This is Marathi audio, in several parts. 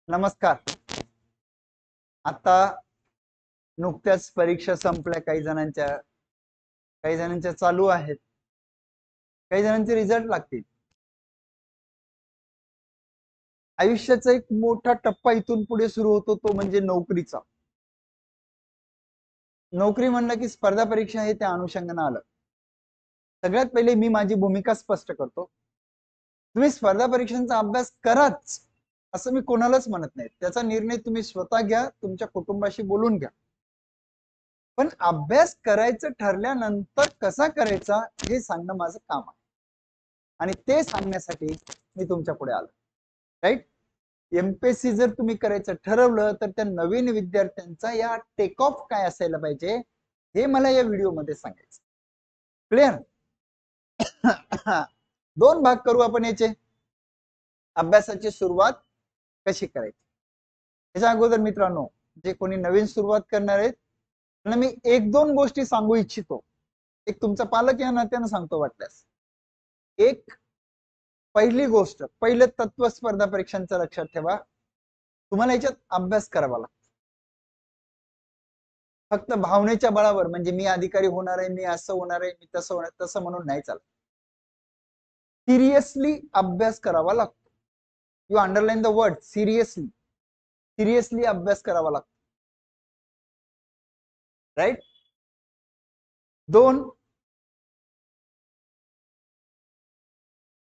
नमस्कार. आता नुकत्याच परीक्षा संपल्या काही जणांच्या चालू आहेत. काही जणांचे रिझल्ट लागतील. आयुष्याचा एक मोठा टप्पा इथून पुढे सुरू होतो, तो म्हणजे नोकरीचा. नोकरी म्हणलं की स्पर्धा परीक्षा हे त्या अनुषंगाने आलं. सगळ्यात पहिले मी माझी भूमिका स्पष्ट करतो. तुम्ही स्पर्धा परीक्षांचा अभ्यास कराच असं मी कोणालाच म्हणत नाही. त्याचा निर्णय तुम्ही स्वतः घ्या, तुमच्या कुटुंबाशी बोलून घ्या. पण अभ्यास करायचं ठरल्यानंतर कसा करायचा हे सांगणं माझं काम आहे. आणि ते सांगण्यासाठी मी तुमच्या पुढे आलो. राईट. एमपीएससी जर तुम्ही करायचं ठरवलं तर त्या नवीन विद्यार्थ्यांचा या टेक ऑफ काय असायला पाहिजे हे मला या व्हिडिओमध्ये सांगायचं. क्लिअर? दोन भाग करू आपण याचे. अभ्यासाची सुरुवात कशी करायची. त्याच्या अगोदर मित्रांनो, जे कोणी नवीन सुरुवात करणार आहेत त्यांना मी एक दोन गोष्टी सांगू इच्छितो. एक तुमचा पालक या नात्यानं सांगतो वाटल्यास. एक पहिली गोष्ट, पहिलं तत्व स्पर्धा परीक्षांचं लक्षात ठेवा. तुम्हाला याच्यात अभ्यास करावा लागतो. फक्त भावनेच्या बळावर, म्हणजे मी अधिकारी होणार आहे, मी असं होणार आहे, मी तसं होणार, तसं म्हणून नाही चालत. सिरियसली अभ्यास करावा लागतो. You underline the word seriously. Seriously अभ्यास करावा लागतो. राईट. दोन,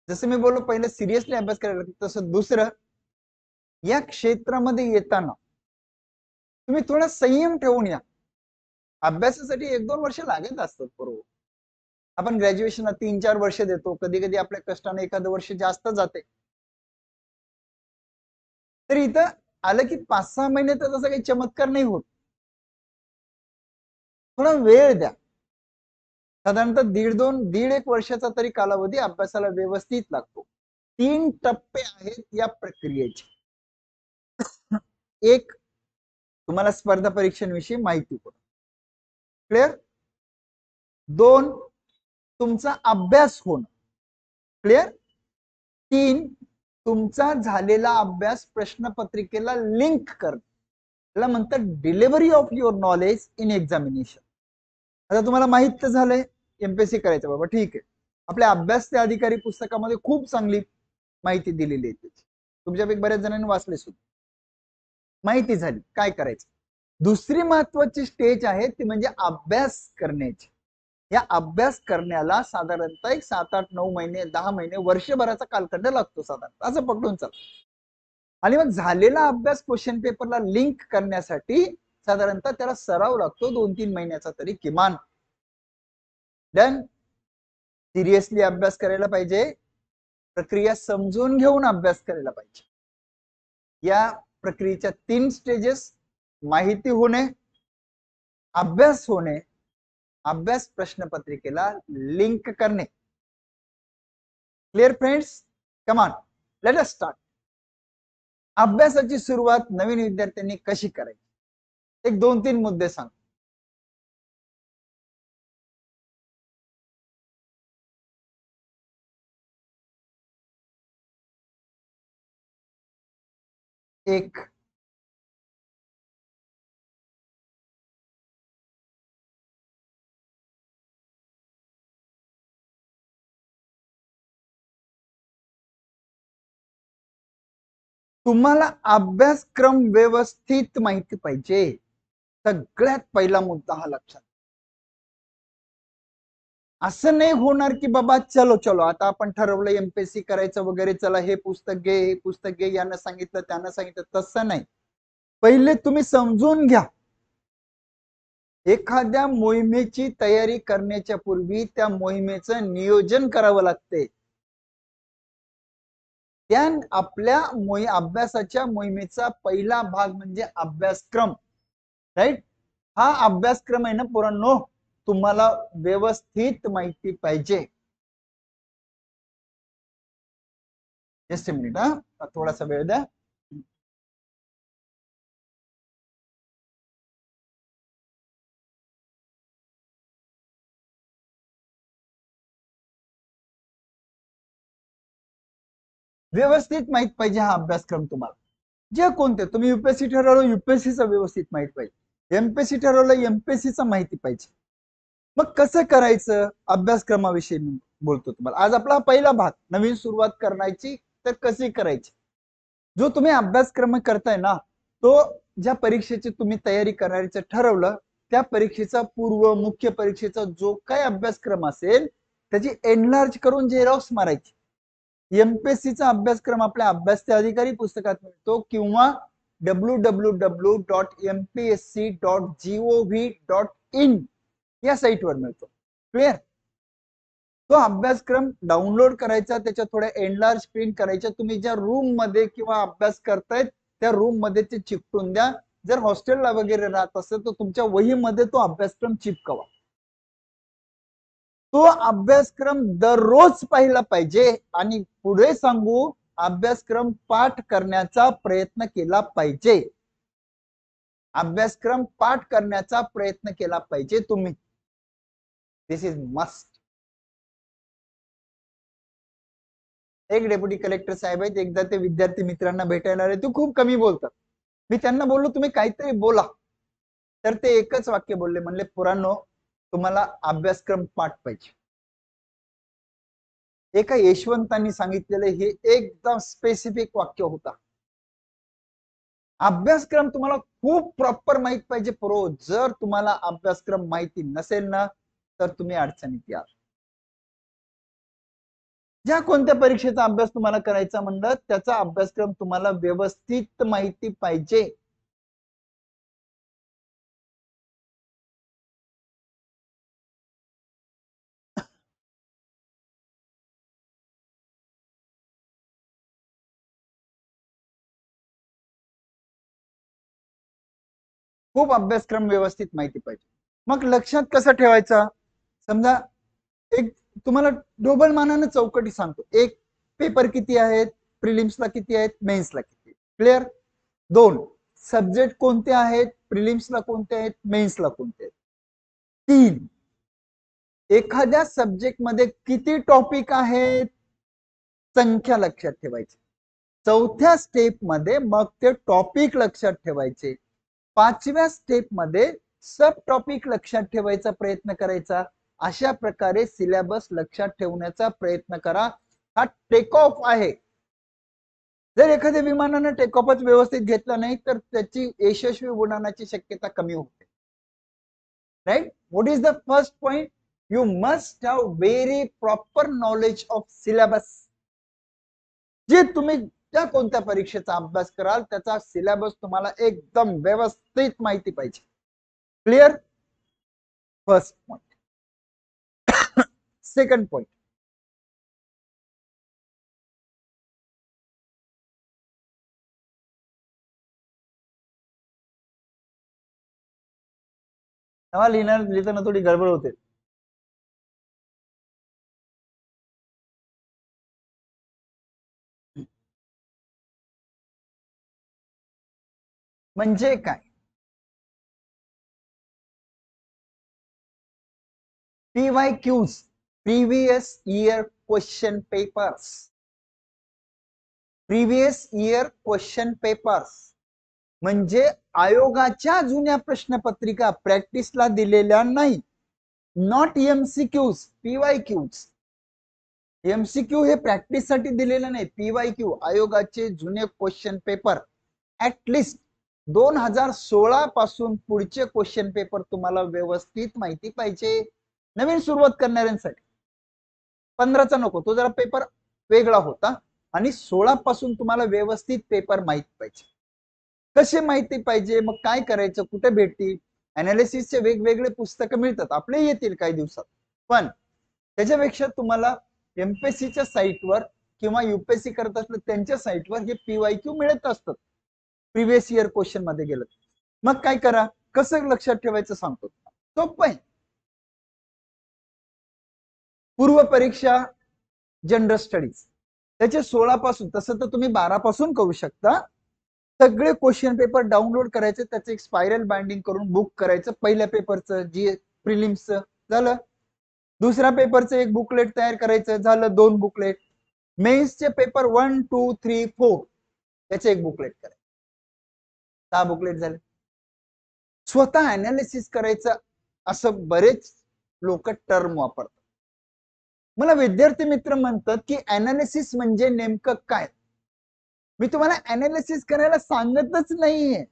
जसं मी बोललो पहिलं सिरियसली अभ्यास करायला लागतो, तसं दुसरं, या क्षेत्रामध्ये येताना तुम्ही थोडा संयम ठेवून या. अभ्यासासाठी 1-2 वर्ष लागत असतात. बरोबर. आपण ग्रॅज्युएशनला 3-4 वर्ष देतो, कधी कधी आपल्या कष्टाने एखादं वर्ष जास्त जाते. तर इथं आलं की 5-6 महिने तर तसं काही चमत्कार नाही होत. थोडा वेळ द्या. साधारणतः 1.5 वर्षाचा तरी कालावधी अभ्यासाला व्यवस्थित लागतो. 3 टप्पे आहेत या प्रक्रियेचे. एक, तुम्हाला स्पर्धा परीक्षांविषयी माहिती होतं. क्लिअर. 2, तुमचा अभ्यास होणं. क्लिअर. 3, तुमचा झालेला अभ्यास प्रश्नपत्रिकेला लिंक करणं. त्याला म्हणतात delivery of your knowledge in examination. आता तुम्हाला माहित तर झालंय एमपीएससी करायचं बाबा, ठीक आहे. आपल्या अभ्यास ते अधिकारी पुस्तकामध्ये खूप चांगली माहिती दिलेली आहे त्याची. तुमच्यापैकी बऱ्याच जणांनी वाचले सुद्धा. माहिती झाली काय करायचं. दुसरी महत्वाची स्टेज आहे ती म्हणजे अभ्यास करण्याची. या अभ्यास करण्याला साधारणतः एक 7-8-9 महिने, 10 महिने, वर्षभराचा कालखंड लागतो साधारणतः, असं पकडून चाल. आणि मग झालेला अभ्यास क्वेश्चन पेपरला लिंक करण्यासाठी साधारणतः त्याला सराव लागतो 2-3 महिन्याचा तरी किमान. डन. सिरियसली अभ्यास करायला पाहिजे. प्रक्रिया समजून घेऊन अभ्यास करायला पाहिजे. या प्रक्रियेच्या 3 स्टेजेस: माहिती होणे, अभ्यास होणे, अभ्यास प्रश्नपत्रिकेला लिंक करणे. Clear friends? Come on, let us start. अभ्यासाची सुरुवात नवीन विद्यार्थ्यांनी कशी करायची, एक 2-3 मुद्दे सांग. एक, तुम्हाला अभ्यासक्रम व्यवस्थित माहिती पाहिजे. सगळ्यात पहिला मुद्दा हा लक्षात. असं नाही होणार की बाबा चलो चलो आता आपण ठरवलं एमपीएससी करायचं वगैरे, चला हे पुस्तक घे, हे पुस्तक घे, यानं सांगितलं त्यानं सांगितलं, तसं नाही. पहिले तुम्ही समजून घ्या. एखाद्या मोहिमेची तयारी करण्याच्या पूर्वी त्या मोहिमेचं नियोजन करावं लागते. त्या आपल्या अभ्यासाच्या मोहिमेचा पहिला भाग म्हणजे अभ्यासक्रम. राईट. हा अभ्यासक्रम आहे ना पोरांनो, तुम्हाला व्यवस्थित माहिती पाहिजे. जस्ट मिनिट, हा थोडासा वेळ द्या. व्यवस्थित माहित पाहिजे हा अभ्यासक्रम तुम्हाला. जे कोणते तुम्ही युपीएससी ठरवलं युपीएससीचं व्यवस्थित माहिती पाहिजे, एमपीएससी ठरवलं एमपीएससीचं माहिती पाहिजे. मग कसं करायचं अभ्यासक्रमाविषयी मी बोलतो तुम्हाला. आज आपला पहिला भाग नवीन सुरुवात करायची तर कशी करायची. जो तुम्ही अभ्यासक्रम करताय ना तो ज्या परीक्षेची तुम्ही तयारी करायचं ठरवलं त्या परीक्षेचा पूर्व मुख्य परीक्षेचा जो काही अभ्यासक्रम असेल त्याची एनलार्ज करून झेरॉक्स मारायची. एमपीएससीचा अभ्यासक्रम आपल्या अभ्यास ते अधिकारी पुस्तकात मिळतो किंवा www.mpsc.gov.in या साईटवर मिळतो. क्लिअर. तो अभ्यासक्रम डाउनलोड करायचा, त्याच्या थोड्या एनलार्ज प्रिंट करायच्या, तुम्ही ज्या रूम मध्ये किंवा अभ्यास करतायत त्या रूम मध्ये ते चिपटून द्या. जर हॉस्टेलला वगैरे राहत असेल तर तुमच्या वहीमध्ये तो अभ्यासक्रम चिपकवा. तो अभ्यासक्रम दररोज पाहिला पाहिजे आणि पुढे सांगू अभ्यासक्रम पाठ करण्याचा प्रयत्न केला पाहिजे. अभ्यासक्रम पाठ करण्याचा प्रयत्न केला पाहिजे तुम्ही. दिस इज मस्ट. एक डेप्युटी कलेक्टर साहेब आहेत, एकदा ते विद्यार्थी मित्रांना भेटायला आले, ते खूप कमी बोलतात. मी त्यांना बोललो तुम्ही काहीतरी बोला, तर ते एकच वाक्य बोलले, म्हणले पुराणो तुम्हाला अभ्यासक्रम पाठ पाहिजे. एका यशवंतांनी सांगितलेलं हे एकदम स्पेसिफिक वाक्य होता. अभ्यासक्रम तुम्हाला खूप प्रॉपर माहित पाहिजे प्रो. जर तुम्हाला अभ्यासक्रम माहिती नसेल ना तर तुम्ही अडचणीत याल. ज्या कोणत्या परीक्षेचा अभ्यास तुम्हाला करायचा म्हणलं त्याचा अभ्यासक्रम तुम्हाला व्यवस्थित माहिती पाहिजे. खूप अभ्यासक्रम व्यवस्थित माहिती पाहिजे. मग लक्षात कसं ठेवायचा. समजा एक तुम्हाला डोबल मानानं चौकटी सांगतो. एक पेपर किती आहेत, प्रिलिम्सला किती आहेत, मेन्सला किती. क्लिअर. दोन सब्जेक्ट कोणते आहेत, प्रिलिम्सला कोणते आहेत, मेन्सला कोणते आहेत. तीन एखाद्या सब्जेक्ट मध्ये किती टॉपिक आहेत, संख्या लक्षात ठेवायची. चौथ्या स्टेप मध्ये मग ते टॉपिक लक्षात ठेवायचे. पाचव्या स्टेप मध्ये सब टॉपिक लक्षात ठेवायचा प्रयत्न करायचा. अशा प्रकारे सिलेबस लक्षात ठेवण्याचा प्रयत्न करा. हा टेक ऑफ आहे. जर एखाद्या विमानानं टेक ऑफच व्यवस्थित घेतला नाही तर त्याची यशस्वी उड्डाणाची शक्यता कमी होते. Right. What is the first point. You must have very proper knowledge of syllabus. जे तुम्ही त्या कोणत्या परीक्षेचा अभ्यास कराल त्याचा सिलेबस तुम्हाला एकदम व्यवस्थित माहिती पाहिजे. Clear. First point. Second point. लिहिताना थोडी गडबड होते. म्हणजे काय. PYQs previous year question papers. Previous year question papers म्हणजे आयोगाच्या जुन्या प्रश्नपत्रिका प्रॅक्टिसला दिलेल्या नाही. Not MCQs. PYQs. एमसीक्यू हे प्रॅक्टिससाठी दिलेलं नाही. PYQ आयोगाचे जुने क्वेश्चन पेपर. ऍटलिस्ट 2016 पासून पुढचे क्वेश्चन पेपर तुम्हाला व्यवस्थित माहिती पाहिजे. नवीन सुरुवात करणाऱ्यांसाठी. 15चा नको, तो जरा पेपर वेगळा होता. आणि 16 पासून तुम्हाला व्यवस्थित पेपर माहिती पाहिजे. कसे माहिती पाहिजे, मग काय करायचं, कुठे भेटतील. अनालिसिसचे वेगवेगळे पुस्तकं मिळतात, आपले येतील काही दिवसात. पण त्याच्यापेक्षा तुम्हाला एमपीएससीच्या साईटवर किंवा युपीएससी करत असलं त्यांच्या साईटवर हे PYQ मिळत असतात. प्रिव्हियस इयर क्वेश्चन मध्ये गेलं. मग काय करा, कसं लक्षात ठेवायचं सांगतो. सोपं आहे. पूर्व परीक्षा जनरल स्टडीज त्याचे 16 पासून, तसं तर तुम्ही 12 पासून करू शकता. सगळे क्वेश्चन पेपर डाउनलोड करायचे, त्याचं एक स्पायरल बाइंडिंग करून बुक करायचं. पहिल्या पेपरचं जी प्रिलिम्सचं झालं. दुसऱ्या पेपरचं एक बुकलेट तयार करायचं, झालं 2 बुकलेट. मेन्सचे पेपर 1, 2, 3, 4 त्याचे एक बुकलेट करायचं. 6 बुकलेट झाले. स्वतः अनालिसिस करायचं असं बरेच लोक टर्म वापरतात. मला विद्यार्थी मित्र म्हणतात की अनालिसिस म्हणजे नेमकं काय. मी तुम्हाला अनालिसिस करायला सांगतच नाहीये,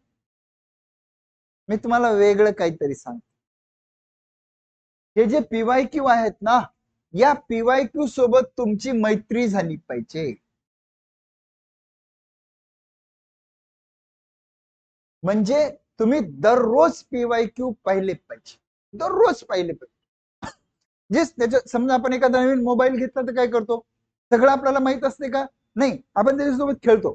मी तुम्हाला वेगळं काहीतरी सांगतो. हे जे पीवायक्यू आहेत ना, या पीवायक्यू सोबत तुमची मैत्री झाली पाहिजे. म्हणजे तुम्ही दररोज पीवायक्यू पाहिले पाहिजे, दररोज पाहिले पाहिजे. जे त्याच्या समजा आपण एखादा नवीन मोबाईल घेतला तर काय करतो, सगळं आपल्याला माहित असते का? नाही, आपण त्याच्यासोबत खेळतो,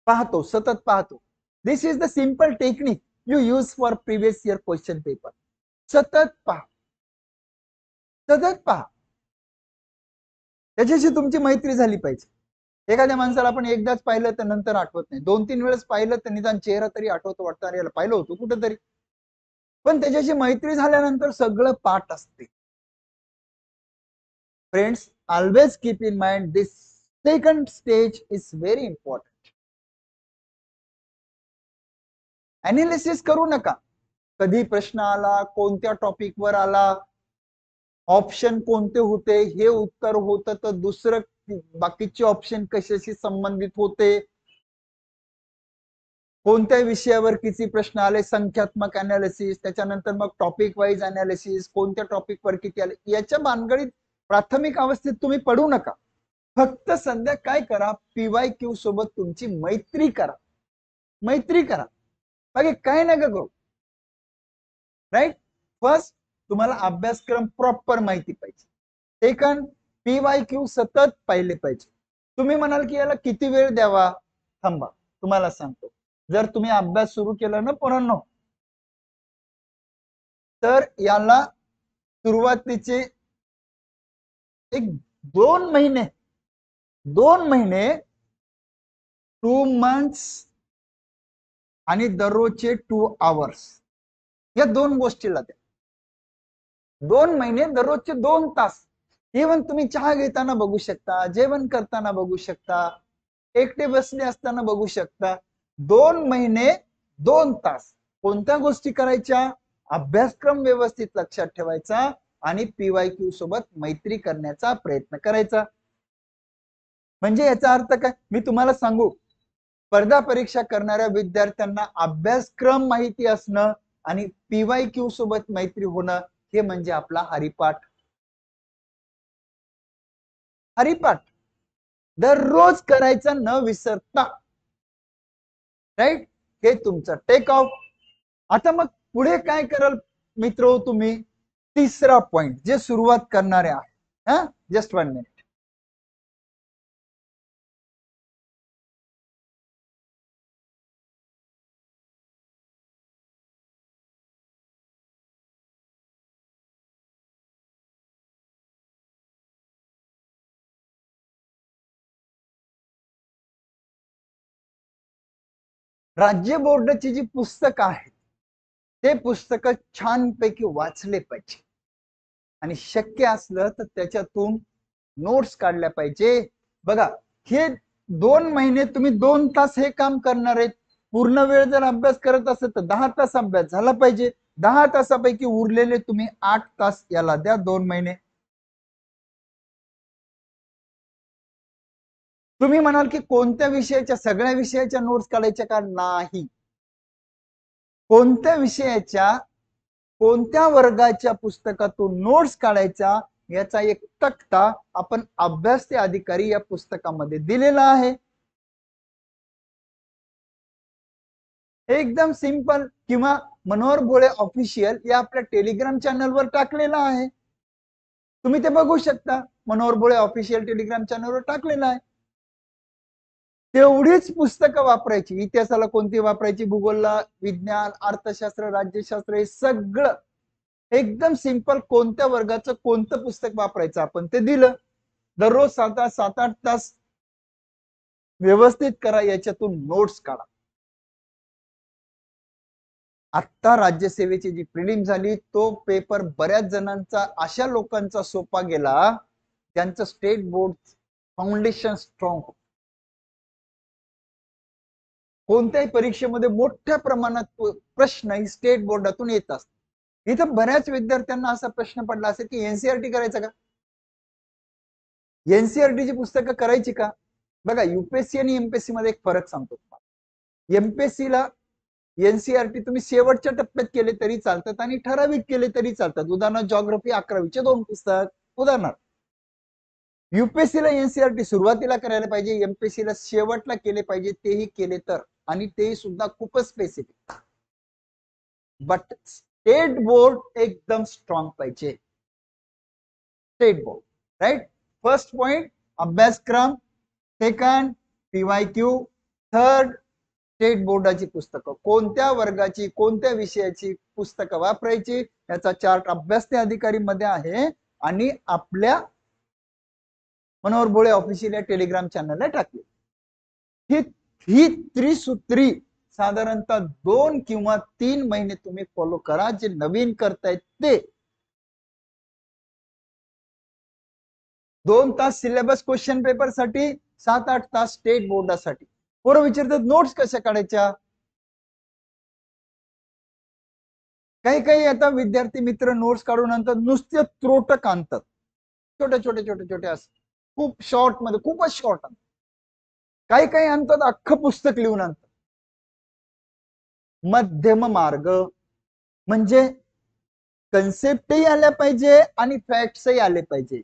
पाहतो, सतत पाहतो. This is the simple technique you use for previous year question paper. सतत पहा, सतत पहा. त्याच्याशी तुमची मैत्री झाली पाहिजे. एखाद्या माणसाला आपण एकदाच पाहिलं तर नंतर आठवत नाही, 2-3 वेळेस पाहिलं तर निदान चेहरा तरी आठवतो, वाटतं अरे याला पाहिलं होतं कुठेतरी. पण त्याच्याशी मैत्री झाल्यानंतर सगळं पाठ असते. Friends, always keep in mind this second stage is very important. Analysis करू नका. कधी प्रश्न आला, कोणत्या टॉपिक वर आला, ऑप्शन कोणते होते, हे उत्तर होतं तर दुसरं बाकीचे ऑप्शन कशाशी संबंधित होते, कोणत्या विषयावर किती प्रश्न आले, संख्यात्मक अनालिसिस, त्याच्यानंतर मग टॉपिक वाईज अनालिसिस, कोणत्या टॉपिक वर किती आले, याच्या भानगडीत प्राथमिक अवस्थेत तुम्ही पडू नका. फक्त सध्या काय करा, पीवायक्यू सोबत तुमची मैत्री करा, मैत्री करा, बाकी काय नका करू. राईट. फर्स्ट, तुम्हाला अभ्यासक्रम प्रॉपर माहिती पाहिजे. सेकंड, पीवायक्यू सतत पाहिले पाहिजे. तुम्ही म्हणाल की याला किती वेळ द्यावा, थांबा, तुम्हाला सांगतो. जर तुम्ही अभ्यास सुरू केला ना पोरांनो, तर याला सुरुवातीचे 2 महिने 2 मंथ्स आणि दररोजचे 2 आवर्स, या 2 गोष्टीला द्या. 2 महिने दररोजचे 2 तास. इव्हन तुम्ही चहा घेताना बघू शकता, जेवण करताना बघू शकता, एकटे बसले असताना बघू शकता. 2 महिने 2 तास कोणत्या गोष्टी करायच्या, अभ्यासक्रम व्यवस्थित लक्षात ठेवायचा आणि पीवायक्यू सोबत मैत्री करण्याचा प्रयत्न करायचा. म्हणजे याचा अर्थ काय, मी तुम्हाला सांगू, स्पर्धा परीक्षा करणाऱ्या विद्यार्थ्यांना अभ्यासक्रम माहिती असणं आणि पीवायक्यू सोबत मैत्री होणं हे म्हणजे आपला हरिपाठ. हरिपाठ दररोज करायचा न विसरता. राईट. हे तुमचं टेक ऑफ. आता मग पुढे काय कराल मित्र तुम्ही, तिसरा पॉइंट जे सुरुवात करणारे आहे. Just 1 minute. राज्य बोर्डाची जी पुस्तकं आहेत ते पुस्तक छानपैकी वाचले पाहिजे आणि शक्य असलं तर त्याच्यातून नोट्स काढल्या पाहिजे. बघा, हे 2 महिने तुम्ही 2 तास हे काम करणार आहेत. पूर्ण वेळ जर अभ्यास करत असेल तर 10 तास अभ्यास झाला पाहिजे. 10 तासापैकी उरलेले तुम्ही 8 तास याला द्या 2 महिने. तुम्ही म्हणाल की कोणत्या विषयाच्या, सगळ्या विषयाच्या नोट्स काढायच्या का? नाही. कोणत्या विषयाच्या, कोणत्या वर्गाच्या पुस्तकातून नोट्स काढायचा याचा एक तक्ता आपण अभ्यास ते अधिकारी या पुस्तकामध्ये दिलेला आहे. एकदम सिंपल. किंवा मनोहर भोळे ऑफिशियल या आपल्या टेलिग्राम चॅनलवर टाकलेला आहे, तुम्ही ते बघू शकता. मनोहर भोळे ऑफिशियल टेलिग्राम चॅनलवर टाकलेला आहे. तेवढीच पुस्तकं वापरायची. इतिहासाला कोणती वापरायची, भूगोलला, विज्ञान, अर्थशास्त्र, राज्यशास्त्र, हे सगळं एकदम सिंपल. कोणत्या वर्गाचं कोणतं पुस्तक वापरायचं आपण ते दिलं. दररोज 7-8 तास व्यवस्थित करा, याच्यातून नोट्स काढा. आता राज्यसेवेची जी प्रिलिम झाली तो पेपर बऱ्याच जणांचा, अशा लोकांचा सोपा गेला त्यांचं स्टेट बोर्ड फाउंडेशन स्ट्रॉंग. कोणत्याही परीक्षेमध्ये मोठ्या प्रमाणात प्रश्न ही स्टेट बोर्डातून येत असतात. इथं बऱ्याच विद्यार्थ्यांना असा प्रश्न पडला असेल की एनसीईआरटी करायचं का, एनसीईआरटीची पुस्तकं करायची का. बघा, युपीएससी आणि एमपीएससी मध्ये एक फरक सांगतो तुम्हाला. एमपीएससी ला एनसीईआरटी तुम्ही शेवटच्या टप्प्यात केले तरी चालतात आणि ठराविक केले तरी चालतात. उदाहरणार्थ जॉग्राफी 11वीचे 2 पुस्तक उदाहरणार्थ. युपीएससी ला एनसीईआरटी सुरुवातीला करायला पाहिजे, एमपीएससी ला शेवटला केले पाहिजे, तेही केले तर, आणि तेही सुद्धा खूपच स्पेसिफिक. बट स्टेट बोर्ड एकदम स्ट्रॉंग पाहिजे. State board, right. First point अभ्यासक्रम, सेकंड पीवायक्यू, थर्ड स्टेट बोर्डाची पुस्तकं, कोणत्या वर्गाची कोणत्या विषयाची पुस्तकं वापरायची याचा चार्ट अभ्यास ते अधिकारी मध्ये आहे आणि आपल्या मनोहर भोळे ऑफिशियल या टेलिग्राम चॅनलला टाकले. ही त्रिसूत्री साधारणतः 2 किंवा 3 महिने तुम्ही फॉलो करा. जे नवीन करतायत ते 2 तास सिलेबस क्वेश्चन पेपर साठी, 7-8 तास स्टेट बोर्डासाठी. पोरं विचारतात नोट्स कशा काढायच्या. काही आता विद्यार्थी मित्र नोट्स काढून आणतात, नुसते त्रोटक आणतात, छोटे असं खूप शॉर्ट मध्ये, खूपच शॉर्ट आणतात. काही आणतात अख्खं पुस्तक लिहून आणतात. मध्यम मार्ग म्हणजे कन्सेप्टही आल्या पाहिजे आणि फॅक्ट्सही आले पाहिजे.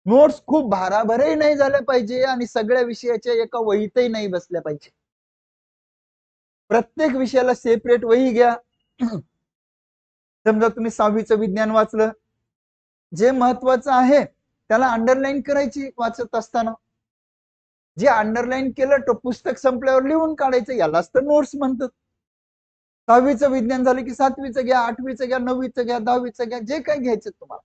नोट्स खूप भाराभरही नाही झाल्या पाहिजे आणि सगळ्या विषयाच्या एका वहीतही नाही बसल्या पाहिजे. प्रत्येक विषयाला सेपरेट वही घ्या. समजा तुम्ही 6वीचं विज्ञान वाचलं, जे महत्वाचं आहे त्याला अंडरलाईन करायची वाचत असताना. जे अंडरलाईन केलं तो पुस्तक संपल्यावर लिहून काढायचं, यालाच तर नोट्स म्हणतात. 6वीचं विज्ञान झालं की 7वीचं घ्या, 8वीचं घ्या, 9वीचं घ्या, 10वीचं घ्या, जे काही घ्यायचं तुम्हाला.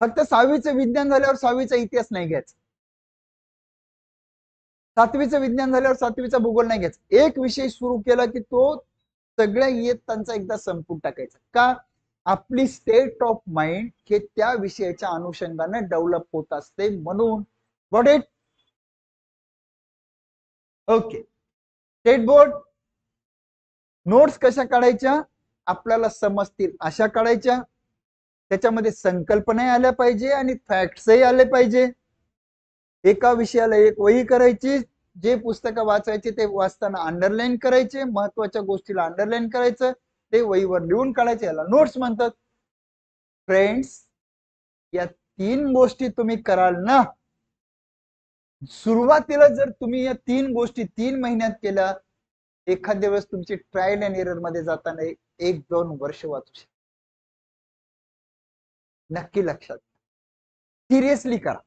फक्त 6वीचं विज्ञान झाल्यावर 6वीचा इतिहास नाही घ्यायचा, 7वीचं विज्ञान झाल्यावर 7वीचा भूगोल नाही घ्यायचा. एक विषय सुरू केला की तो सगळ्या इयत्तांचा एकदा संपून टाकायचा. का? आपली स्टेट ऑफ माइंड हे त्या विषयाच्या अनुषंगाने डेव्हलप होत असते म्हणून. Got it? Okay. State board notes कशा काढायच्या, आपल्याला समजतील अशा काढायच्या. त्याच्यामध्ये संकल्पना आल्या पाहिजे आणि फॅक्ट्सही आले पाहिजे. एका विषयाला एक वही करायची, जे पुस्तकं वाचायचे ते वाचताना अंडरलाईन करायचे, महत्वाच्या गोष्टीला अंडरलाईन करायचं, ते वहीवर लिहून काढायचे, याला नोट्स म्हणतात. फ्रेंड्स, या 3 गोष्टी तुम्ही कराल ना, सुरुवातीला जर तुम्ही या 3 गोष्टी 3 महिन्यात केल्या, एखाद्या वेळेस तुमची ट्रायल अँड एरर मध्ये जाताना 1-2 वर्ष वाचू शकता. नक्की लक्षात, सिरियसली करा.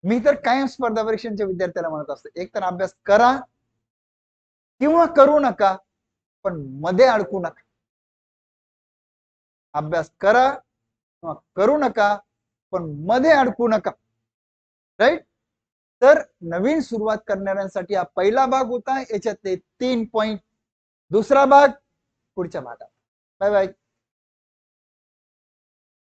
मी तर कायम स्पर्धा परीक्षांच्या विद्यार्थ्याला म्हणत असतो, एक तर अभ्यास करा किंवा करू नका, पण मध्ये अडकू नका. अभ्यास करा किंवा करू नका, पण मध्ये अडकू नका. राईट? तर नवीन सुरुवात करणाऱ्यांसाठी हा पहिला भाग होता, याच्यातले 3 पॉइंट. दुसरा भाग पुढच्या भागात. Bye bye.